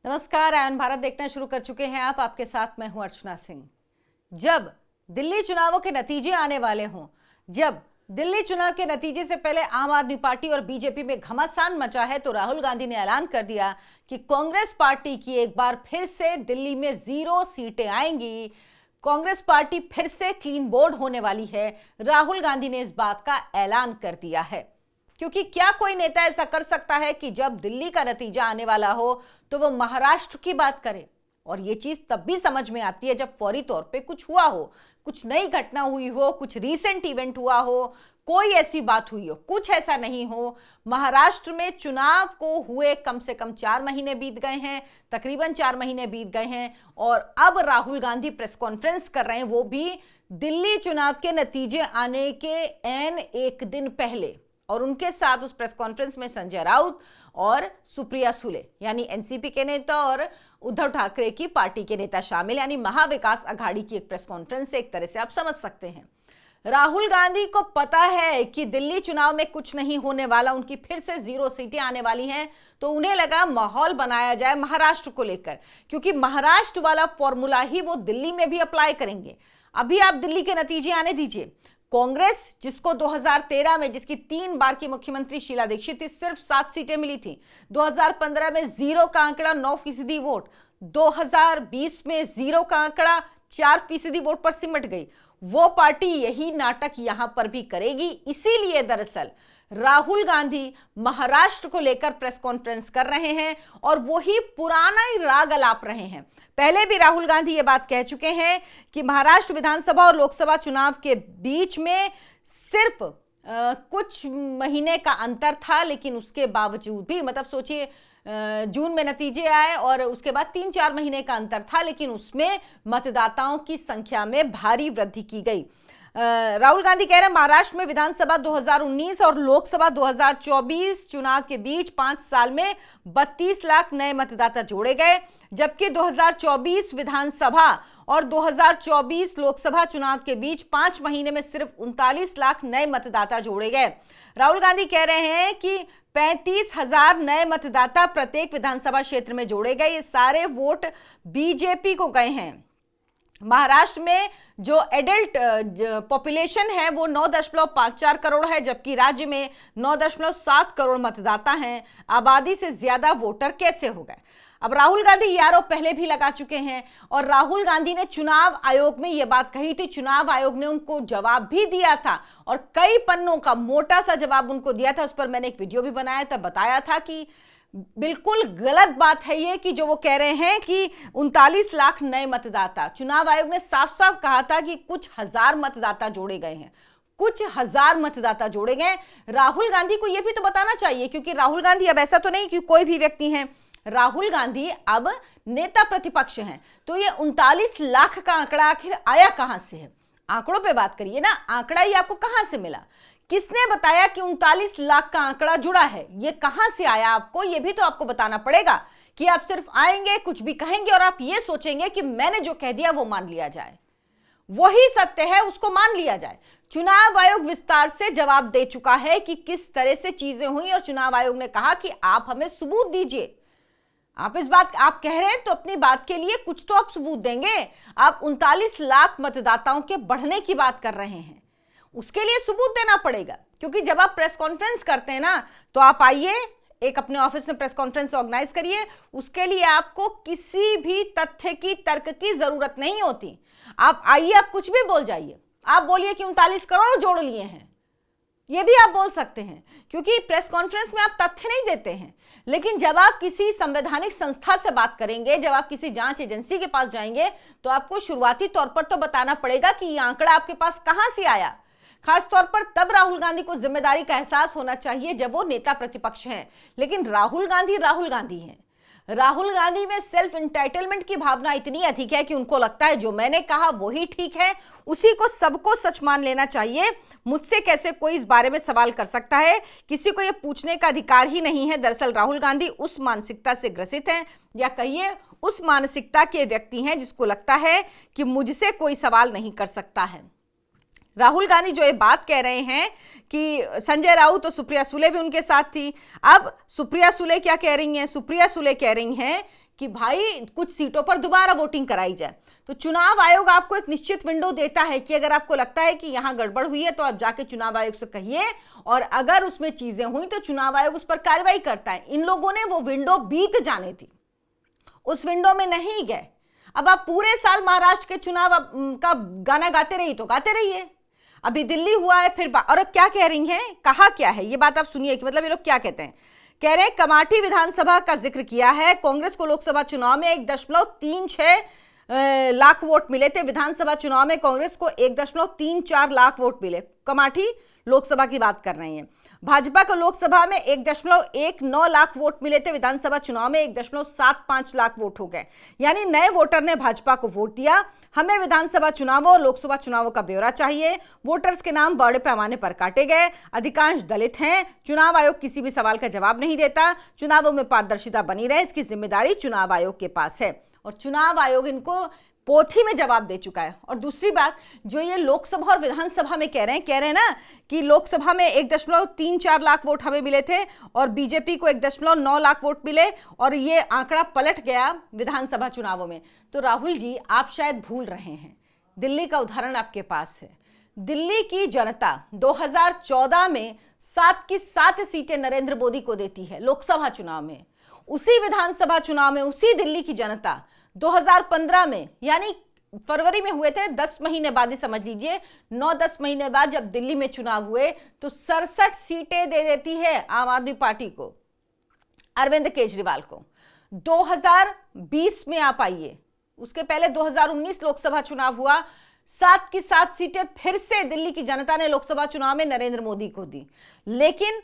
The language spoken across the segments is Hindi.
नमस्कार, आयन भारत देखना शुरू कर चुके हैं आप। आपके साथ मैं हूं अर्चना सिंह। जब दिल्ली चुनावों के नतीजे आने वाले हों, जब दिल्ली चुनाव के नतीजे से पहले आम आदमी पार्टी और बीजेपी में घमासान मचा है, तो राहुल गांधी ने ऐलान कर दिया कि कांग्रेस पार्टी की एक बार फिर से दिल्ली में 0 सीटें आएंगी। कांग्रेस पार्टी फिर से क्लीन बोर्ड होने वाली है। राहुल गांधी ने इस बात का ऐलान कर दिया है, क्योंकि क्या कोई नेता ऐसा कर सकता है कि जब दिल्ली का नतीजा आने वाला हो तो वो महाराष्ट्र की बात करे। और ये चीज तब भी समझ में आती है जब फौरी तौर पे कुछ हुआ हो, कुछ नई घटना हुई हो, कुछ रीसेंट इवेंट हुआ हो, कोई ऐसी बात हुई हो। कुछ ऐसा नहीं हो। महाराष्ट्र में चुनाव को हुए कम से कम 4 महीने बीत गए हैं, तकरीबन 4 महीने बीत गए हैं, और अब राहुल गांधी प्रेस कॉन्फ्रेंस कर रहे हैं, वो भी दिल्ली चुनाव के नतीजे आने के ऐन एक दिन पहले। और उनके साथ उस प्रेस कॉन्फ्रेंस में संजय राउत और सुप्रिया सुले यानी एनसीपी के नेता और उद्धव ठाकरे की पार्टी के नेता शामिल, यानी महाविकास अघाड़ी की एक प्रेस कॉन्फ्रेंस से एक तरह से आप समझ सकते हैं। राहुल गांधी को पता है कि दिल्ली चुनाव में कुछ नहीं होने वाला, उनकी फिर से 0 सीटें आने वाली हैं, तो उन्हें लगा माहौल बनाया जाए महाराष्ट्र को लेकर, क्योंकि महाराष्ट्र वाला फॉर्मूला ही वो दिल्ली में भी अप्लाई करेंगे। अभी आप दिल्ली के नतीजे आने दीजिए। कांग्रेस, जिसको 2013 में, जिसकी 3 बार की मुख्यमंत्री शीला दीक्षित थी, सिर्फ 7 सीटें मिली थी। 2015 में 0 का आंकड़ा 9% वोट, 2020 में 0 का आंकड़ा 4% वोट पर सिमट गई। वो पार्टी यही नाटक यहां पर भी करेगी। इसीलिए दरअसल राहुल गांधी महाराष्ट्र को लेकर प्रेस कॉन्फ्रेंस कर रहे हैं और वही पुराना ही राग अलाप रहे हैं। पहले भी राहुल गांधी ये बात कह चुके हैं कि महाराष्ट्र विधानसभा और लोकसभा चुनाव के बीच में सिर्फ कुछ महीने का अंतर था, लेकिन उसके बावजूद भी, मतलब सोचिए, जून में नतीजे आए और उसके बाद 3-4 महीने का अंतर था, लेकिन उसमें मतदाताओं की संख्या में भारी वृद्धि की गई। राहुल गांधी कह रहे हैं महाराष्ट्र में विधानसभा 2019 और लोकसभा 2024 चुनाव के बीच 5 साल में 32 लाख नए मतदाता जोड़े गए, जबकि 2024 विधानसभा और 2024 लोकसभा चुनाव के बीच 5 महीने में सिर्फ 39 लाख नए मतदाता जोड़े गए। राहुल गांधी कह रहे हैं कि 35,000 नए मतदाता प्रत्येक विधानसभा क्षेत्र में जोड़े गए। ये सारे वोट बीजेपी को गए हैं। महाराष्ट्र में जो एडल्ट पॉपुलेशन है वो 9.54 करोड़ है, जबकि राज्य में 9.7 करोड़ मतदाता हैं। आबादी से ज्यादा वोटर कैसे हो गए? अब राहुल गांधी ये आरोप पहले भी लगा चुके हैं और राहुल गांधी ने चुनाव आयोग में ये बात कही थी। चुनाव आयोग ने उनको जवाब भी दिया था और कई पन्नों का मोटा सा जवाब उनको दिया था। उस पर मैंने एक वीडियो भी बनाया था, बताया था कि बिल्कुल गलत बात है ये कि जो वो कह रहे हैं कि 39 लाख नए मतदाता। चुनाव आयोग ने साफ साफ कहा था कि कुछ हजार मतदाता जोड़े गए हैं, कुछ हजार मतदाता जोड़े गए। राहुल गांधी को यह भी तो बताना चाहिए, क्योंकि राहुल गांधी अब ऐसा तो नहीं कि कोई भी व्यक्ति हैं, राहुल गांधी अब नेता प्रतिपक्ष हैं। तो ये 39 लाख का आंकड़ा आखिर आया कहां से है? आंकड़ों पे बात करिए ना, आंकड़ा ये आपको कहां से मिला? किसने बताया कि 39 लाख का आंकड़ा जुड़ा है? ये कहां से आया आपको? ये भी तो आपको बताना पड़ेगा कि आप सिर्फ आएंगे, कुछ भी कहेंगे और आप ये सोचेंगे कि मैंने जो कह दिया वो मान लिया जाए, वही सत्य है उसको मान लिया जाए। चुनाव आयोग विस्तार से जवाब दे चुका है कि किस तरह से चीजें हुई और चुनाव आयोग ने कहा कि आप हमें सबूत दीजिए। आप इस बात आप कह रहे हैं तो अपनी बात के लिए कुछ तो आप सबूत देंगे। आप 39 लाख मतदाताओं के बढ़ने की बात कर रहे हैं, उसके लिए सबूत देना पड़ेगा। क्योंकि जब आप प्रेस कॉन्फ्रेंस करते हैं ना, तो आप आइए, एक अपने ऑफिस में प्रेस कॉन्फ्रेंस ऑर्गेनाइज करिए। उसके लिए आपको किसी भी तथ्य की, तर्क की जरूरत नहीं होती। आप आइए, आप कुछ भी बोल जाइए। आप बोलिए कि 39 करोड़ जोड़ लिए हैं, ये भी आप बोल सकते हैं, क्योंकि प्रेस कॉन्फ्रेंस में आप तथ्य नहीं देते हैं। लेकिन जब आप किसी संवैधानिक संस्था से बात करेंगे, जब आप किसी जांच एजेंसी के पास जाएंगे, तो आपको शुरुआती तौर पर तो बताना पड़ेगा कि ये आंकड़ा आपके पास कहां से आया। खास तौर पर तब राहुल गांधी को जिम्मेदारी का एहसास होना चाहिए जब वो नेता प्रतिपक्ष हैं। लेकिन राहुल गांधी हैं। राहुल गांधी में सेल्फ इंटाइटलमेंट की भावना इतनी अधिक है कि उनको लगता है जो मैंने कहा वही ठीक है, उसी को सबको सच मान लेना चाहिए। मुझसे कैसे कोई इस बारे में सवाल कर सकता है? किसी को यह पूछने का अधिकार ही नहीं है। दरअसल राहुल गांधी उस मानसिकता से ग्रसित हैं, या कहिए उस मानसिकता के व्यक्ति हैं जिसको लगता है कि मुझसे कोई सवाल नहीं कर सकता है। राहुल गांधी जो ये बात कह रहे हैं कि संजय राउत और सुप्रिया सुले भी उनके साथ थी। अब सुप्रिया सुले क्या कह रही हैं? सुप्रिया सुले कह रही हैं कि भाई कुछ सीटों पर दोबारा वोटिंग कराई जाए। तो चुनाव आयोग आपको एक निश्चित विंडो देता है कि अगर आपको लगता है कि यहां गड़बड़ हुई है तो आप जाके चुनाव आयोग से कहिए, और अगर उसमें चीजें हुई तो चुनाव आयोग उस पर कार्रवाई करता है। इन लोगों ने वो विंडो बीत जाने थी, उस विंडो में नहीं गए। अब आप पूरे साल महाराष्ट्र के चुनाव का गाना गाते रहिए तो गाते रहिए। अभी दिल्ली हुआ है, फिर और क्या कह रही हैं, कहा क्या है, ये बात आप सुनिए कि मतलब ये लोग क्या कहते हैं। कह रहे हैं कमाठी विधानसभा का जिक्र किया है, कांग्रेस को लोकसभा चुनाव में 1.36 लाख वोट मिले थे। विधानसभा चुनाव में कांग्रेस को 1.34 लाख वोट मिले। कमाठी लोकसभा की बात कर रही हैं। भाजपा को लोकसभा में 1.19 लाख वोट मिले थे, विधानसभा चुनाव में 1.75 लाख वोट हो गए। यानी नए वोटर ने भाजपा को वोट दिया। हमें विधानसभा चुनावों और लोकसभा चुनावों का ब्यौरा चाहिए। वोटर्स के नाम बड़े पैमाने पर काटे गए, अधिकांश दलित हैं। चुनाव आयोग किसी भी सवाल का जवाब नहीं देता। चुनावों में पारदर्शिता बनी रहे, इसकी जिम्मेदारी चुनाव आयोग के पास है, और चुनाव आयोग इनको पोथी में जवाब दे चुका है। और दूसरी बात, जो ये लोकसभा और विधानसभा में कह रहे हैं ना कि लोकसभा में 1.34 लाख वोट हमें मिले थे और बीजेपी को 1.9 लाख वोट मिले, और ये आंकड़ा पलट गया विधानसभा चुनावों में। तो राहुल जी, आप शायद भूल रहे हैं, दिल्ली का उदाहरण आपके पास है। दिल्ली की जनता 2014 में 7 की 7 सीटें नरेंद्र मोदी को देती है लोकसभा चुनाव में। उसी विधानसभा चुनाव में उसी दिल्ली की जनता 2015 में, यानी फरवरी में हुए थे, 10 महीने बाद ही समझ लीजिए, 9-10 महीने बाद जब दिल्ली में चुनाव हुए तो 67 सीटें दे देती है आम आदमी पार्टी को, अरविंद केजरीवाल को। 2020 में आप आइए, उसके पहले 2019 लोकसभा चुनाव हुआ, 7 की 7 सीटें फिर से दिल्ली की जनता ने लोकसभा चुनाव में नरेंद्र मोदी को दी। लेकिन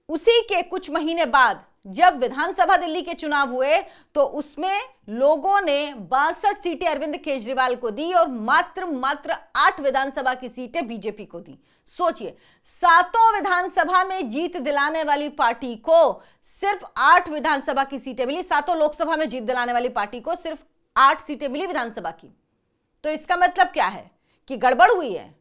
उसी के कुछ महीने बाद जब विधानसभा दिल्ली के चुनाव हुए तो उसमें लोगों ने 62 सीटें अरविंद केजरीवाल को दी और मात्र 8 विधानसभा की सीटें बीजेपी को दी। सोचिए, 7 विधानसभा में जीत दिलाने वाली पार्टी को सिर्फ 8 विधानसभा की सीटें मिली। 7 लोकसभा में जीत दिलाने वाली पार्टी को सिर्फ 8 सीटें मिली विधानसभा की। तो इसका मतलब क्या है कि गड़बड़ हुई है।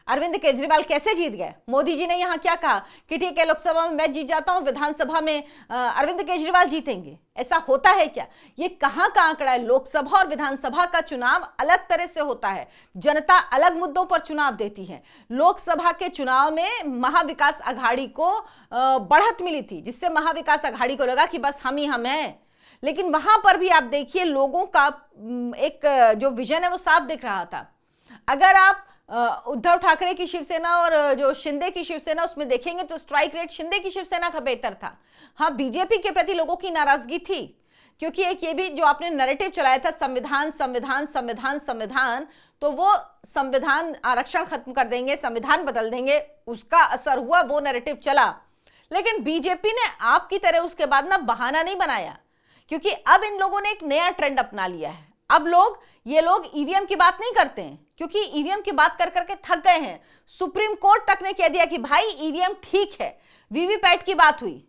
अरविंद केजरीवाल कैसे जीत गए? मोदी जी ने यहां क्या कहा कि ठीक है, लोकसभा में मैं जीत जाता हूं, विधानसभा में अरविंद केजरीवाल जीतेंगे। ऐसा होता है क्या? ये कहां का आंकड़ा है? लोकसभा और विधानसभा का चुनाव अलग तरह से होता है, जनता अलग मुद्दों पर चुनाव देती है। लोकसभा के चुनाव में महाविकास आघाड़ी को बढ़त मिली थी, जिससे महाविकास आघाड़ी को लगा कि बस हम ही हम हैं। लेकिन वहां पर भी आप देखिए, लोगों का एक जो विजन है वो साफ दिख रहा था। अगर आप उद्धव ठाकरे की शिवसेना और जो शिंदे की शिवसेना उसमें देखेंगे तो स्ट्राइक रेट शिंदे की शिवसेना का बेहतर था। हाँ, बीजेपी के प्रति लोगों की नाराजगी थी, क्योंकि एक ये भी जो आपने नैरेटिव चलाया था, संविधान संविधान संविधान संविधान, तो वो संविधान आरक्षण खत्म कर देंगे, संविधान बदल देंगे, उसका असर हुआ, वो नैरेटिव चला। लेकिन बीजेपी ने आपकी तरह उसके बाद ना बहाना नहीं बनाया, क्योंकि अब इन लोगों ने एक नया ट्रेंड अपना लिया है। अब ये लोग ईवीएम की बात नहीं करते हैं, क्योंकि ईवीएम की बात कर करके थक गए हैं। सुप्रीम कोर्ट तक ने कह दिया कि भाई ईवीएम ठीक है, वीवीपैट की बात हुई,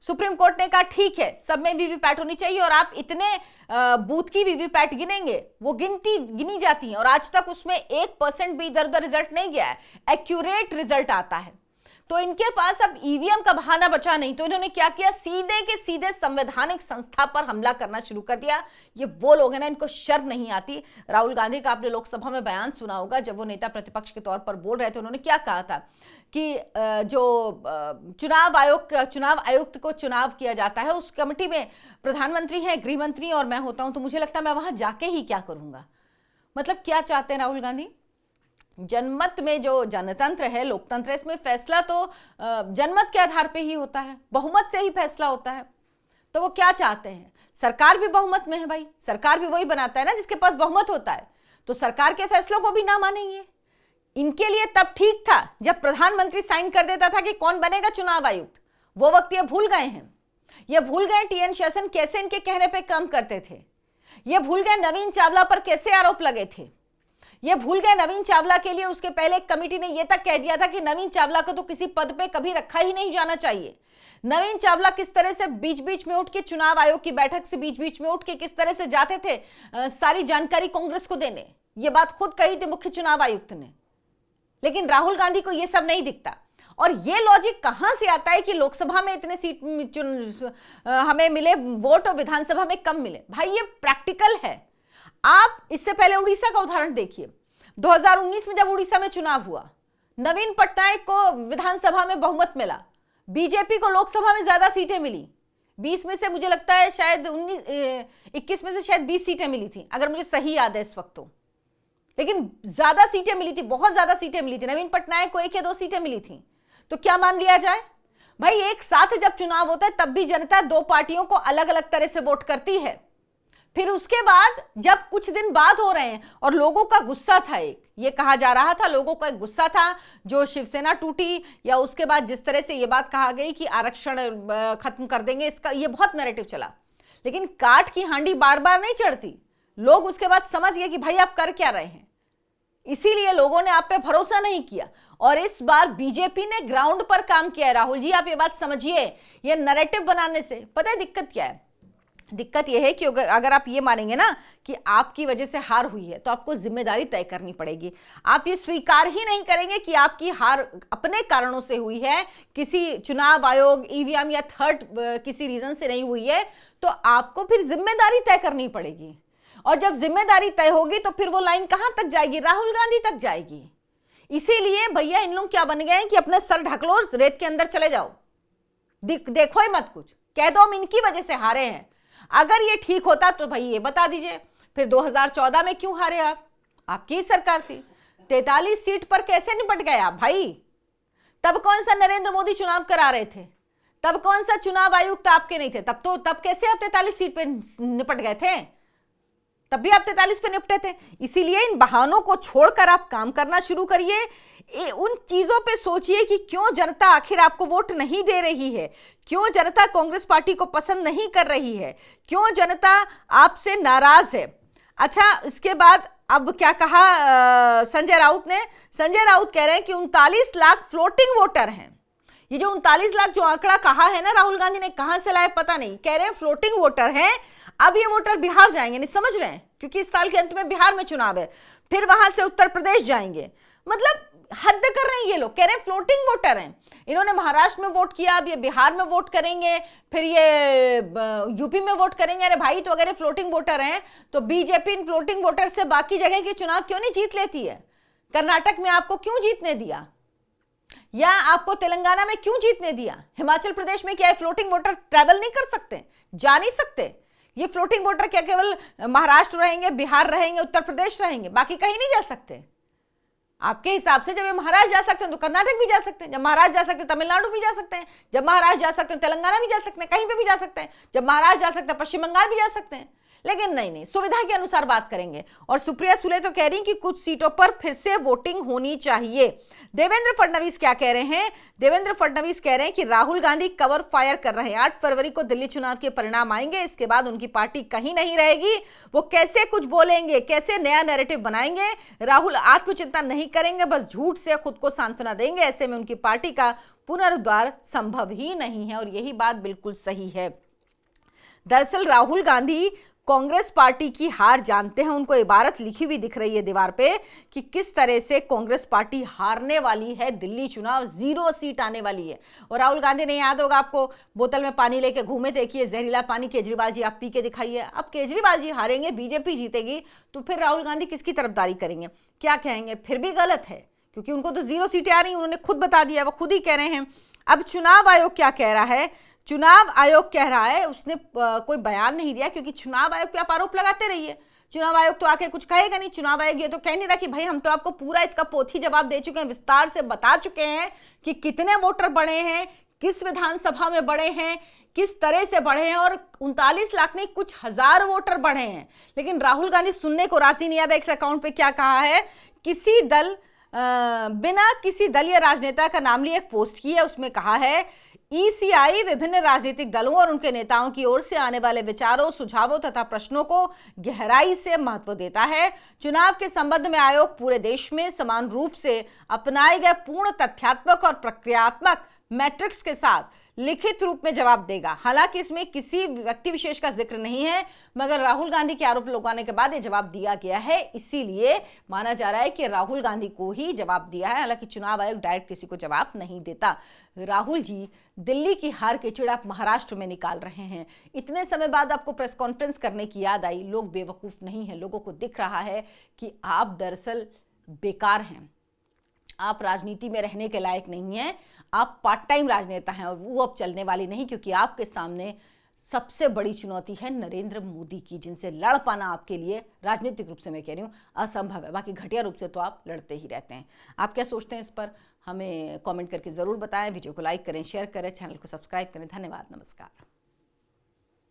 सुप्रीम कोर्ट ने कहा ठीक है, सब में वीवीपैट होनी चाहिए, और आप इतने बूथ की वीवीपैट गिनेंगे, वो गिनी जाती हैं, और आज तक उसमें 1% भी इधर उधर रिजल्ट नहीं गया है, एक्यूरेट रिजल्ट आता है। तो इनके पास अब ईवीएम का बहाना बचा नहीं, तो इन्होंने क्या किया, सीधे के सीधे संवैधानिक संस्था पर हमला करना शुरू कर दिया। ये वो लोग हैं ना, इनको शर्म नहीं आती। राहुल गांधी का आपने लोकसभा में बयान सुना होगा, जब वो नेता प्रतिपक्ष के तौर पर बोल रहे थे, उन्होंने क्या कहा था कि जो चुनाव आयुक्त को चुनाव किया जाता है, उस कमेटी में प्रधानमंत्री हैं, गृह मंत्री और मैं होता हूं, तो मुझे लगता है मैं वहां जाके ही क्या करूंगा। मतलब क्या चाहते हैं राहुल गांधी? जनमत में जो जनतंत्र है, लोकतंत्र है, इसमें फैसला तो जनमत के आधार पे ही होता है, बहुमत से ही फैसला होता है। तो वो क्या चाहते हैं? सरकार भी बहुमत में है भाई, सरकार भी वही बनाता है ना जिसके पास बहुमत होता है, तो सरकार के फैसलों को भी ना मानेंगे। इनके लिए तब ठीक था जब प्रधानमंत्री साइन कर देता था कि कौन बनेगा चुनाव आयुक्त, वो वक्त ये भूल गए हैं। ये भूल गए टीएन शेषन कैसे इनके कहने पर काम करते थे, ये भूल गए नवीन चावला पर कैसे आरोप लगे थे, ये भूल गए नवीन चावला के लिए उसके पहले एक कमेटी ने यह तक कह दिया था कि नवीन चावला को तो किसी पद पे कभी रखा ही नहीं जाना चाहिए। नवीन चावला किस तरह से बीच बीच में उठ के चुनाव आयोग की बैठक से बीच बीच में उठ के किस तरह से जाते थे सारी जानकारी कांग्रेस को देने, ये बात खुद कही थी मुख्य चुनाव आयुक्त ने। लेकिन राहुल गांधी को यह सब नहीं दिखता, और ये लॉजिक कहां से आता है कि लोकसभा में इतने सीट हमें मिले वोट और विधानसभा में कम मिले? भाई ये प्रैक्टिकल है। आप इससे पहले उड़ीसा का उदाहरण देखिए। 2019 में जब उड़ीसा में चुनाव हुआ, नवीन पटनायक को विधानसभा में बहुमत मिला, बीजेपी को लोकसभा में ज्यादा सीटें मिली। 20 में से मुझे लगता है शायद 21 में से शायद 20 सीटें मिली थी, अगर मुझे सही याद है इस वक्त तो। लेकिन ज्यादा सीटें मिली थी, बहुत ज्यादा सीटें मिली थी। नवीन पटनायक को 1 या 2 सीटें मिली थी। तो क्या मान लिया जाए? भाई एक साथ जब चुनाव होता है तब भी जनता 2 पार्टियों को अलग अलग तरह से वोट करती है। फिर उसके बाद जब कुछ दिन बाद हो रहे हैं और लोगों का गुस्सा था, एक ये कहा जा रहा था, लोगों का एक गुस्सा था जो शिवसेना टूटी, या उसके बाद जिस तरह से ये बात कहा गई कि आरक्षण खत्म कर देंगे, इसका ये बहुत नैरेटिव चला। लेकिन काठ की हांडी बार बार नहीं चढ़ती। लोग उसके बाद समझ गए कि भाई आप कर क्या रहे हैं, इसीलिए लोगों ने आप पे भरोसा नहीं किया। और इस बार बीजेपी ने ग्राउंड पर काम किया है। राहुल जी आप ये बात समझिए, ये नैरेटिव बनाने से पता है दिक्कत क्या है? दिक्कत यह है कि अगर आप ये मानेंगे ना कि आपकी वजह से हार हुई है, तो आपको जिम्मेदारी तय करनी पड़ेगी। आप ये स्वीकार ही नहीं करेंगे कि आपकी हार अपने कारणों से हुई है, किसी चुनाव आयोग, ईवीएम या थर्ड किसी रीजन से नहीं हुई है, तो आपको फिर जिम्मेदारी तय करनी पड़ेगी। और जब जिम्मेदारी तय होगी तो फिर वो लाइन कहां तक जाएगी? राहुल गांधी तक जाएगी। इसीलिए भैया इन लोग क्या बन गए हैं कि अपने सर ढक लो, रेत के अंदर चले जाओ, देखो ही मत कुछ, कह दो हम इनकी वजह से हारे हैं। अगर ये ठीक होता तो भाई ये बता दीजिए, फिर 2014 में क्यों हारे आप? आपकी ही सरकार थी। 43 सीट पर कैसे निपट गए आप भाई? तब कौन सा नरेंद्र मोदी चुनाव करा रहे थे? तब कौन सा चुनाव आयुक्त आपके नहीं थे? तब कैसे आप 43 सीट पे निपट गए थे? तब भी आप 43 पे निपटे थे। इसीलिए इन बहानों को छोड़कर आप काम करना शुरू करिए। उन चीजों पे सोचिए कि क्यों जनता आखिर आपको वोट नहीं दे रही है, क्यों जनता कांग्रेस पार्टी को पसंद नहीं कर रही है, क्यों जनता आपसे नाराज है। अच्छा, इसके बाद अब क्या कहा संजय राउत ने? संजय राउत कह रहे हैं कि 39 लाख फ्लोटिंग वोटर हैं। ये जो 39 लाख जो आंकड़ा कहा है ना राहुल गांधी ने, कहां से लाए पता नहीं, कह रहे हैं फ्लोटिंग वोटर हैं। अब ये वोटर बिहार जाएंगे, नहीं समझ रहे हैं, क्योंकि इस साल के अंत में बिहार में चुनाव है, फिर वहां से उत्तर प्रदेश जाएंगे। मतलब हद कर रहे हैं ये लोग, कह रहे हैं फ्लोटिंग वोटर हैं। इन्होंने महाराष्ट्र में वोट किया, अब ये बिहार में वोट करेंगे, फिर ये यूपी में वोट करेंगे। अरे भाई, तो अगर ये फ्लोटिंग वोटर हैं तो बीजेपी इन फ्लोटिंग वोटर से बाकी जगह के चुनाव क्यों नहीं जीत लेती है? कर्नाटक में आपको क्यों जीतने दिया, या आपको तेलंगाना में क्यों जीतने दिया? हिमाचल प्रदेश में क्या है फ्लोटिंग वोटर ट्रैवल नहीं कर सकते, जा नहीं सकते? ये फ्लोटिंग वोटर क्या केवल महाराष्ट्र रहेंगे, बिहार रहेंगे, उत्तर प्रदेश रहेंगे, बाकी कहीं नहीं जा सकते? आपके हिसाब से जब ये महाराष्ट्र जा सकते हैं तो कर्नाटक भी जा सकते हैं, जब महाराष्ट्र जा सकते हैं तमिलनाडु भी जा सकते हैं, जब महाराष्ट्र जा सकते हैं तेलंगाना भी जा सकते हैं, कहीं पे भी जा सकते हैं, जब महाराष्ट्र जा सकते हैं पश्चिम बंगाल भी जा सकते हैं। लेकिन नहीं, सुविधा के अनुसार बात करेंगे। और सुप्रिया सुले तो कह रही कि कुछ सीटों पर फिर से वोटिंग होनी चाहिए। देवेंद्र फडणवीस क्या कह रहे हैं? देवेंद्र फडणवीस कह रहे हैं कि राहुल गांधी कवर फायर कर रहे हैं। 8 फरवरी को दिल्ली चुनाव के परिणाम आएंगे, इसके बाद उनकी पार्टी कहीं नहीं रहेगी। वो कैसे कुछ बोलेंगे, कैसे नया नैरेटिव बनाएंगे? राहुल आत्मचिंता नहीं करेंगे, बस झूठ से खुद को सांत्वना देंगे। ऐसे में उनकी पार्टी का पुनरुद्धार संभव ही नहीं है। और यही बात बिल्कुल सही है। दरअसल राहुल गांधी कांग्रेस पार्टी की हार जानते हैं। उनको इबारत लिखी हुई दिख रही है दीवार पे कि किस तरह से कांग्रेस पार्टी हारने वाली है दिल्ली चुनाव, 0 सीट आने वाली है। और राहुल गांधी ने, याद होगा आपको, बोतल में पानी लेके घूमे थे कि ये जहरीला पानी केजरीवाल जी आप पी के दिखाइए। अब केजरीवाल जी हारेंगे, बीजेपी जीतेगी, तो फिर राहुल गांधी किसकी तरफदारी करेंगे? क्या कहेंगे? फिर भी गलत है, क्योंकि उनको तो 0 सीटें आ रही, उन्होंने खुद बता दिया, वो खुद ही कह रहे हैं। अब चुनाव आयोग क्या कह रहा है? चुनाव आयोग कह रहा है, उसने कोई बयान नहीं दिया, क्योंकि चुनाव आयोग पे आप आरोप लगाते रहिए, चुनाव आयोग तो आके कुछ कहेगा नहीं। चुनाव आयोग ये तो कह नहीं रहा कि भाई हम तो आपको पूरा इसका पोथी जवाब दे चुके हैं, विस्तार से बता चुके हैं कि कितने वोटर बढ़े हैं, किस विधानसभा में बढ़े हैं, किस तरह से बढ़े हैं। और 39 लाख नहीं, कुछ हजार वोटर बढ़े हैं। लेकिन राहुल गांधी सुनने को राजी नहीं। अब एक्स अकाउंट पे क्या कहा है? किसी दल बिना किसी दल या राजनेता का नाम लिए एक पोस्ट की है, उसमें कहा है ईसीआई विभिन्न राजनीतिक दलों और उनके नेताओं की ओर से आने वाले विचारों, सुझावों तथा प्रश्नों को गहराई से महत्व देता है। चुनाव के संबंध में आयोग पूरे देश में समान रूप से अपनाए गए पूर्ण तथ्यात्मक और प्रक्रियात्मक मैट्रिक्स के साथ लिखित रूप में जवाब देगा। हालांकि इसमें किसी व्यक्ति विशेष का जिक्र नहीं है, मगर राहुल गांधी के आरोप लगाने के बाद यह जवाब दिया गया है, इसीलिए माना जा रहा है कि राहुल गांधी को ही जवाब दिया है। हालांकि चुनाव आयोग डायरेक्ट किसी को जवाब नहीं देता। राहुल जी, दिल्ली की हार की चिड़ आप महाराष्ट्र में निकाल रहे हैं। इतने समय बाद आपको प्रेस कॉन्फ्रेंस करने की याद आई। लोग बेवकूफ नहीं है, लोगों को दिख रहा है कि आप दरअसल बेकार हैं, आप राजनीति में रहने के लायक नहीं हैं, आप पार्ट टाइम राजनेता हैं और वो अब चलने वाली नहीं, क्योंकि आपके सामने सबसे बड़ी चुनौती है नरेंद्र मोदी की, जिनसे लड़ पाना आपके लिए राजनीतिक रूप से, मैं कह रही हूँ, असंभव है। बाकी घटिया रूप से तो आप लड़ते ही रहते हैं। आप क्या सोचते हैं इस पर हमें कमेंट करके ज़रूर बताएं। वीडियो को लाइक करें, शेयर करें, चैनल को सब्सक्राइब करें। धन्यवाद, नमस्कार।